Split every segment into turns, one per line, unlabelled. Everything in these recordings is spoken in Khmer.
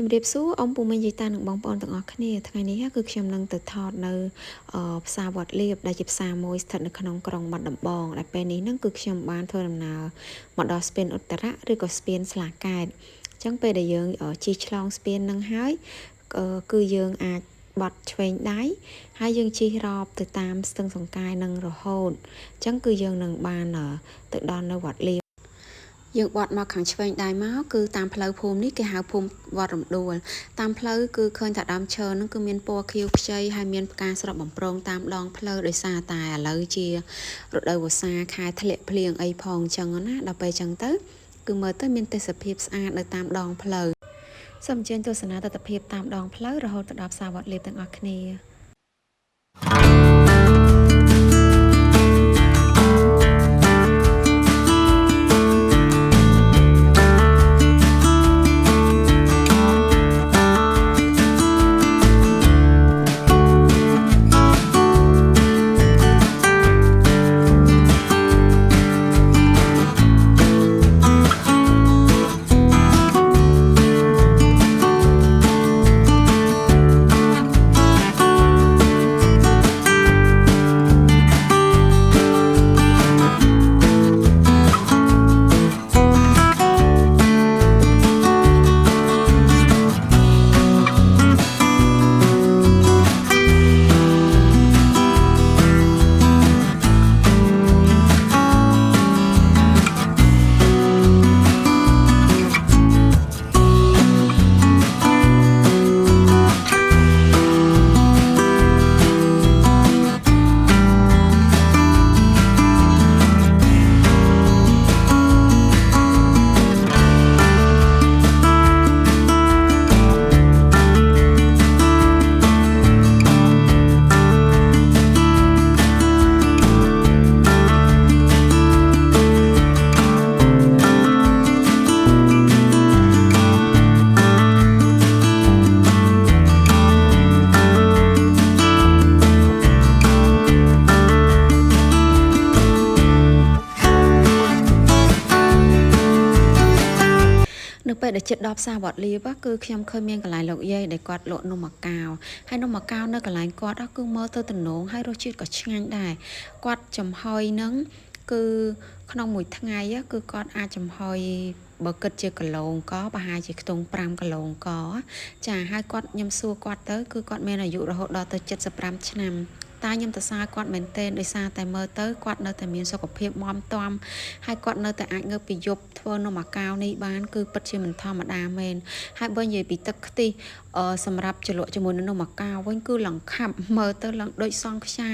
ជំរាបសួរអ៊ំពូមីងយាយតានិងបងប្អូនទាំងអស់គ្នាថ្ងៃនេះគឺខ្ញុំនឹងទៅថតនៅផ្សារវត្តលៀបដែលជាផ្សារមួយស្ថិតនៅក្នុងក្រុងបាត់ដំបងដែលពេលនេះនឹងគឺខ្ញុំបានធ្វើដំណើរមកដល់ស្ពានឧត្តរៈឬក៏ស្ពានស្លាកែតអញ្ចឹងពេលដែលយើងជិះឆ្លងស្ពាននឹងហើយគឺយើងអាចបត់ឆ្វេងដៃហើយយើងជិះរ៉បទៅតាមស្ទឹងសង្កែនឹងរហូតអញ្ចឹងគឺយើងនឹងបានទៅដល់នៅវត្តលៀបយើងបត់មកខាងឆ្វេងដៃមកគឺតាមផ្លូវភូមិនេះគេហៅភូមិវត្តរំដួលតាមផ្លូវគឺឃើញតែដើមឈើហ្នឹងគឺមានពណ៌ខៀវខ្ចីហើយមានផ្កាស្រស់បំប្រងតាមដងផ្លូវដោយសារតែឥឡូវជារដូវវស្សាខែធ្លាក់ភ្លៀងអីផងអញ្ចឹងណាដល់ពេលអញ្ចឹងទៅគឺមើលទៅមានទេសភាពស្អាតនៅតាមដងផ្លូវសូមអញ្ជើញទស្សនាទស្សនវិជ្ជាតាមដងផ្លូវរហូតទៅដល់ផ្សារវត្តលៀបទាំងអស់គ្នានៅពេលដែលជិតដល់ផ្សារវត្តលៀបគឺខ្ញុំឃើញមានកន្លែងលោកយាយដែលគាត់លក់នំម៉ាកាវហើយនំម៉ាកាវនៅកន្លែងគាត់គឺមើលទៅទំនងហើយរសជាតិក៏ឆ្ងាញ់ដែរគាត់ចំហុយនឹងគឺក្នុងមួយថ្ងៃគឺគាត់អាចចំហុយបើគិតជាគីឡូក៏ប្រហែលជាខ្ទង់5គីឡូក៏ចាហើយគាត់ខ្ញុំសួរគាត់ទៅគឺគាត់មានអាយុរហូតដល់ទៅ75ឆ្នាំតែខ្ញុំទៅសារគាត់មែនទែនដោយសារតែមើលទៅគាត់នៅតែមានសុខភាពមាំទាំហើយគាត់នៅតែអាចងើបពីយប់ធ្វើនំម៉ាកាវនេះបានគឺពិតជាមិនធម្មតាមែនហើយបើនិយាយពីទឹកខ្ទិះសម្រាប់ជ្រលក់ជាមួយនឹងនំម៉ាកាវវិញគឺលង្ខាប់មើលទៅឡើងដូចសង់ខ្យា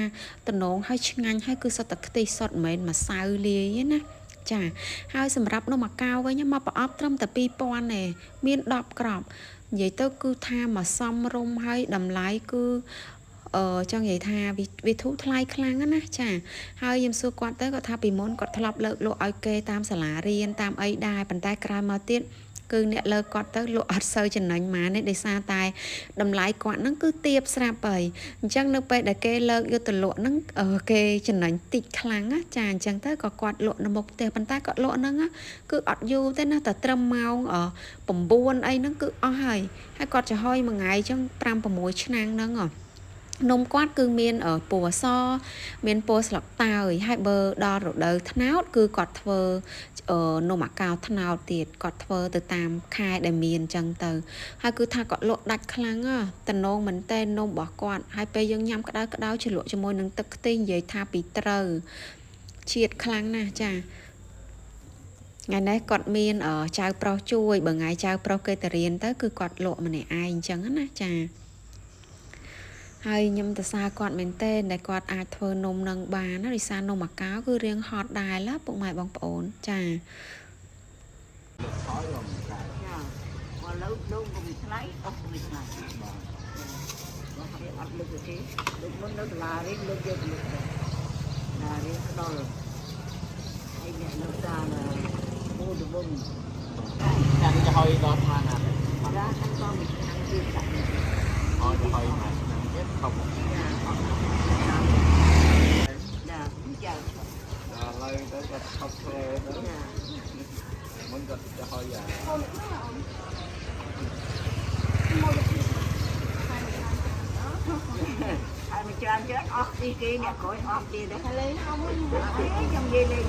តំណងហើយឆ្ងាញ់ហើយគឺសុទ្ធតែខ្ទិះសុទ្ធមិនមែនម្សៅលាយទេណាចាហើយសម្រាប់នំម៉ាកាវវិញមកប្រអប់ត្រឹមតែ2000ទេមាន10គ្រាប់និយាយទៅគឺថាមកសមរម្យហើយតម្លៃគឺចង់និយាយថាវាធូរថ្លៃខ្លាំងណាចាហើយខ្ញុំសួរគាត់ទៅគាត់ថាពីមុនគាត់ធ្លាប់លើកលក់ឲ្យគេតាមសាលារៀនតាមអីដែរប៉ុន្តែក្រោយមកទៀតគឺអ្នកលើគាត់ទៅលក់អត់សូវចំណេញម៉ានទេដោយសារតែតម្លៃគាត់ហ្នឹងគឺទាបស្រាប់ហើយអញ្ចឹងនៅពេលដែលគេលើកយកទៅលក់ហ្នឹងគេចំណេញតិចខ្លាំងណាចាអញ្ចឹងទៅក៏គាត់លក់នៅមុខផ្ទះប៉ុន្តែគាត់លក់ហ្នឹងគឺអត់យូរទេណាតែត្រឹមម៉ោង9អីហ្នឹងគឺអស់ហើយគាត់ចំហុយមួយថ្ងៃអញ្ចឹង5-6ឆ្នាំហ្នឹងនំគាត់គឺមានពណ៌សមានពណ៌ស្លឹកតើយហើយបើដល់រដូវត្នោតគឺគាត់ធ្វើនំអាកោត្នោតទៀតគាត់ធ្វើទៅតាមខែដែលមានអញ្ចឹងទៅហើយគឺថាគាត់លក់ដាច់ខ្លាំងតំណងមែនតែនំរបស់គាត់ហើយពេលយើងញ៉ាំក្តៅក្តៅជ្រលក់ជាមួយនឹងទឹកខ្ទិះនិយាយថាពីត្រូវជាតិខ្លាំងណាស់ចាថ្ងៃនេះគាត់មានចៅប្រុសជួយបើថ្ងៃចៅប្រុសគេទៅរៀនទៅគឺគាត់លក់ម្នាក់ឯងអញ្ចឹងណាចាហើយខ្ញុំទៅសារគាត់មែនទេដែលគាត់អាចធ្វើនំនឹងបានណាដោយសារនំម៉ាកាវគឺរៀងហត់ដែរឡាពុកម៉ែបងប្អូនចាមកលើដងក៏មានថ្លៃអស់ក៏មានថ្លៃបាទគេអត់លើកទេដូចមុននៅសាលារៀនលើកយកទៅលើកដែរណារៀនដល់ហើយអ្នកនៅសាលាពូដំបងចានេះจะហอยដល់ថាណាចាខាងតមួយខាងទៀតចាអត់ទៅហอยមកខំចាចាឡើយទៅគាត់ខំធ្វើទៅមុនគាត់ទៅហើយ
làm chết off đi kia nè khỏi off đi đó lấy không trong dây lên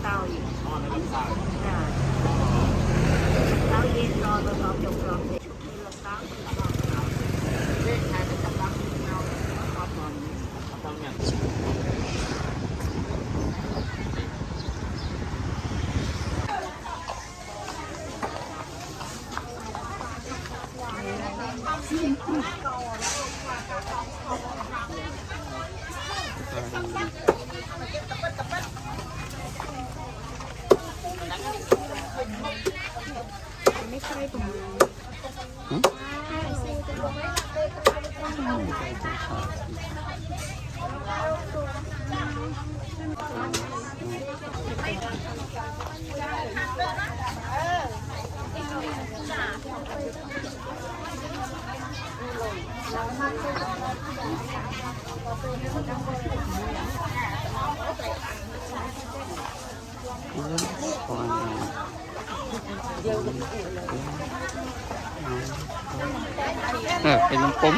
tao gì tao gì rồi rồi còn chục rồi tao
เป็นน้ำปุ้ม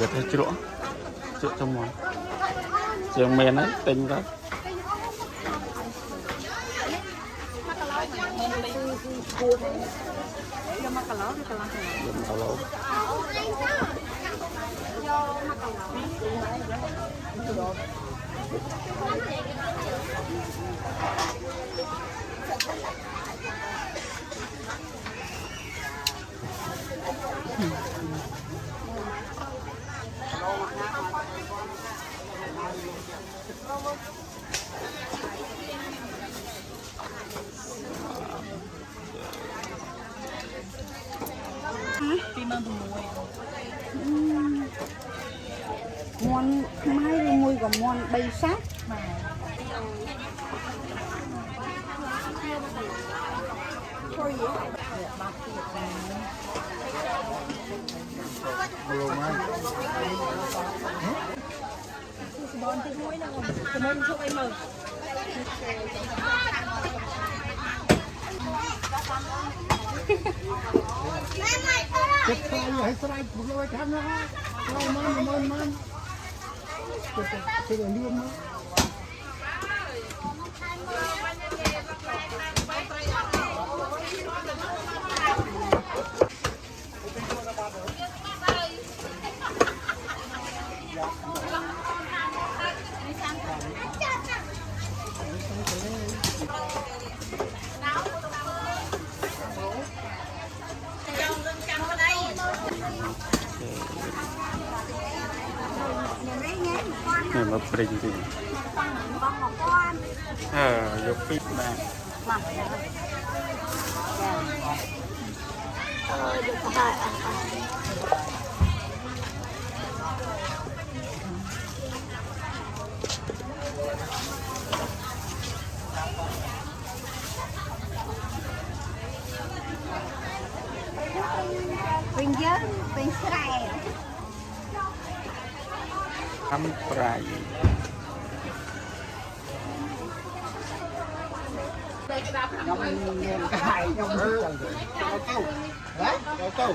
giờ thấy chữa trong món trường miền ấy tinh đó
món mai rồi mùi của món bay sát thôi vậy bọn cái muối nào cảm ơn chúc em mừng
Chết sai rồi, sai một lôi khám nó man cái đường liêm đó
này mà bình thì dục phít bạn
bình dân bình sài
thăm prai
nhom cái nhom câu đấy câu